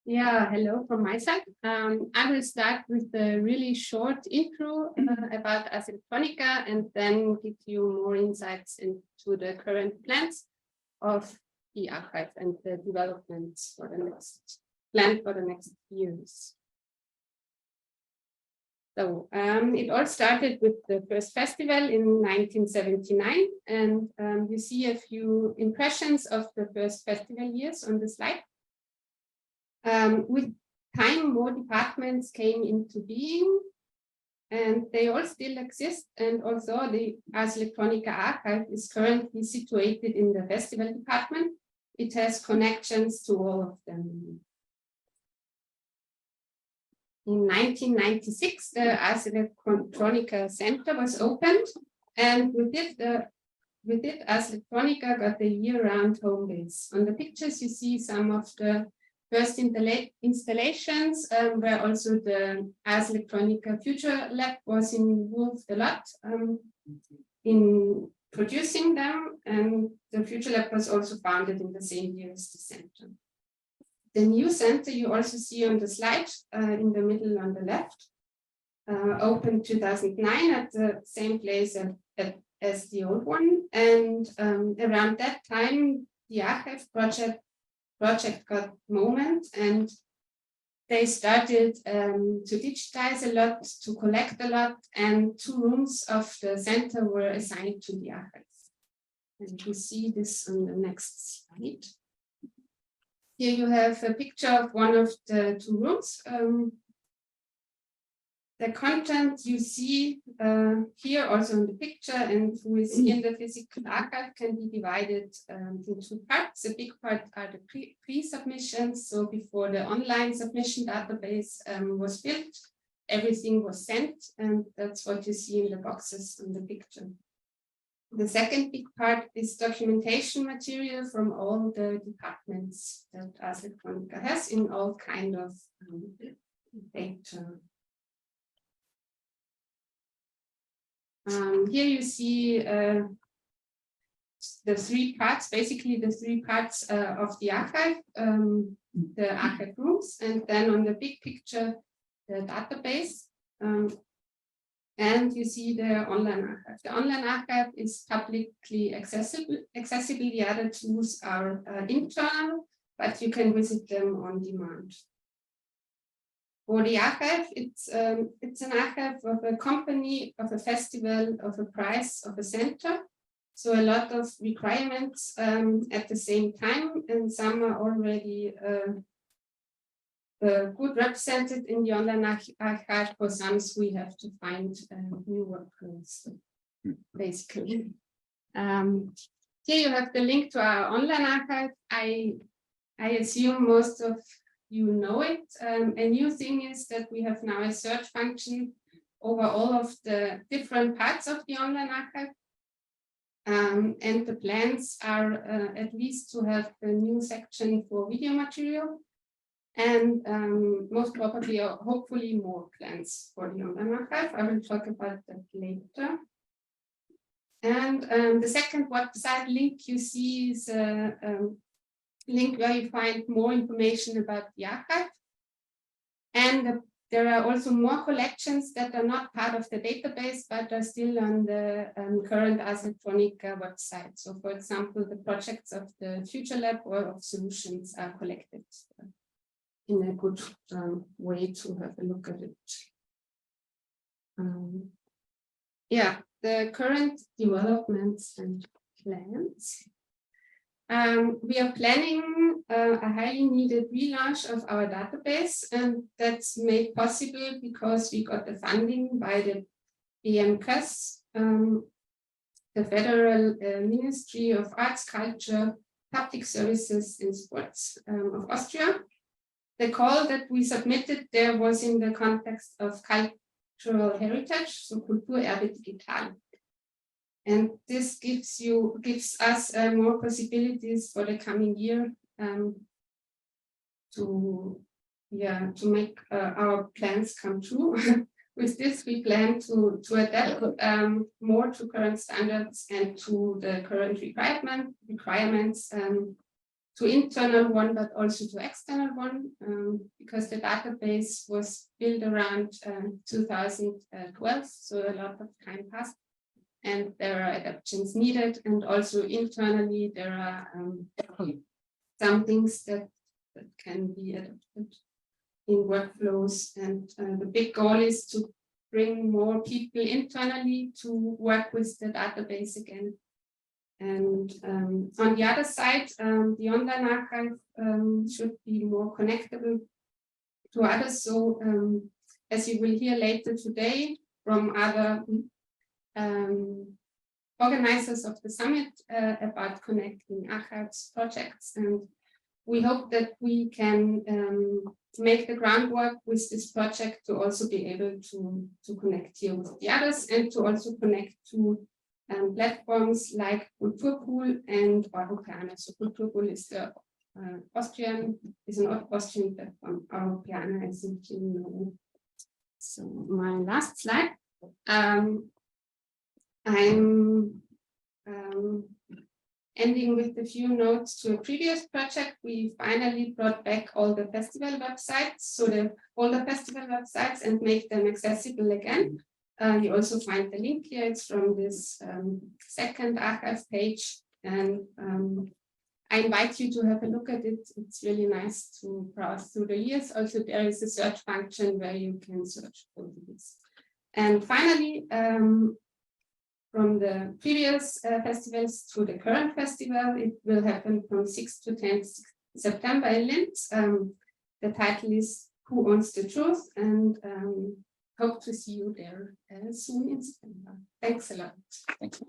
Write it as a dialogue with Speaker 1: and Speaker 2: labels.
Speaker 1: Yeah, hello from my side. I will start with a really short intro about Ars Electronica and then give you more insights into the current plans of the archive and the developments for the next years. So it all started with the first festival in 1979, and you see a few impressions of the first festival years on the slide. With time, more departments came into being, and they all still exist. And also, the Ars Electronica Archive is currently situated in the festival department. It has connections to all of them. In 1996, the Ars Electronica Center was opened, and with it, Ars Electronica got a year-round home base. On the pictures, you see some of the first installations, where also the Ars Electronica Future Lab was involved a lot in producing them, and the Future Lab was also founded in the same year as the center. The new center you also see on the slide in the middle on the left, opened 2009 at the same place as the old one, and around that time the archive project got moment, and they started to digitize a lot, to collect a lot, and 2 rooms of the center were assigned to the archive. And you see this on the next slide. Here you have a picture of one of the 2 rooms. The content you see here also in the picture and we see in the physical archive can be divided into 2 parts. The big part are the pre-submissions. So before the online submission database was built, everything was sent, and that's what you see in the boxes in the picture. The second big part is documentation material from all the departments that Ars Electronica has in all kind of data. Here you see the 3 parts, basically the 3 parts of the archive rooms, and then on the big picture, the database. And you see the online archive. The online archive is publicly accessible. The other tools are internal, but you can visit them on demand. For the archive, it's an archive of a company, of a festival, of a prize, of a center. So a lot of requirements at the same time, and some are already good represented in the online archive. For some, we have to find new workflows, basically. Here you have the link to our online archive. I assume most of you know it. A new thing is that we have now a search function over all of the different parts of the online archive. And the plans are at least to have a new section for video material, and most probably, or hopefully, more plans for the online archive. I will talk about that later. And the second website link you see is a link where you find more information about the archive. And there are also more collections that are not part of the database, but are still on the current Ars Electronica website. So, for example, the projects of the Future Lab or of solutions are collected in a good way to have a look at it. Yeah, the current developments and plans. We are planning a highly needed relaunch of our database, and that's made possible because we got the funding by the BMKS, the Federal Ministry of Arts, Culture, Public Services and Sports of Austria. The call that we submitted there was in the context of cultural heritage, so Kulturerbe digital. And this gives us more possibilities for the coming year to make our plans come true. With this, we plan to adapt more to current standards and to the current requirements to internal one, but also to external one, because the database was built around 2012, so a lot of time passed, and there are adaptations needed, and also internally there are some things that can be adapted in workflows, and the big goal is to bring more people internally to work with the database again. And on the other side, the online archive should be more connectable to others. So as you will hear later today from other organizers of the summit about connecting archives projects, and we hope that we can make the groundwork with this project to also be able to connect here with the others, and to also connect to platforms like Kulturpool and Europeana. So Kulturpool is the an Austrian platform. Europeana, I think you know. So my last slide. I'm ending with a few notes to a previous project. We finally brought back all the festival websites, so all the festival websites, and make them accessible again. You also find the link here. It's from this second archive page, and I invite you to have a look at it. It's really nice to browse through the years. Also, there is a search function where you can search for this. And finally, from the previous festivals to the current festival, it will happen from 6th to 10th September in Linz. The title is Who Owns the Truth? And hope to see you there soon in September. Thanks a lot. Thank you.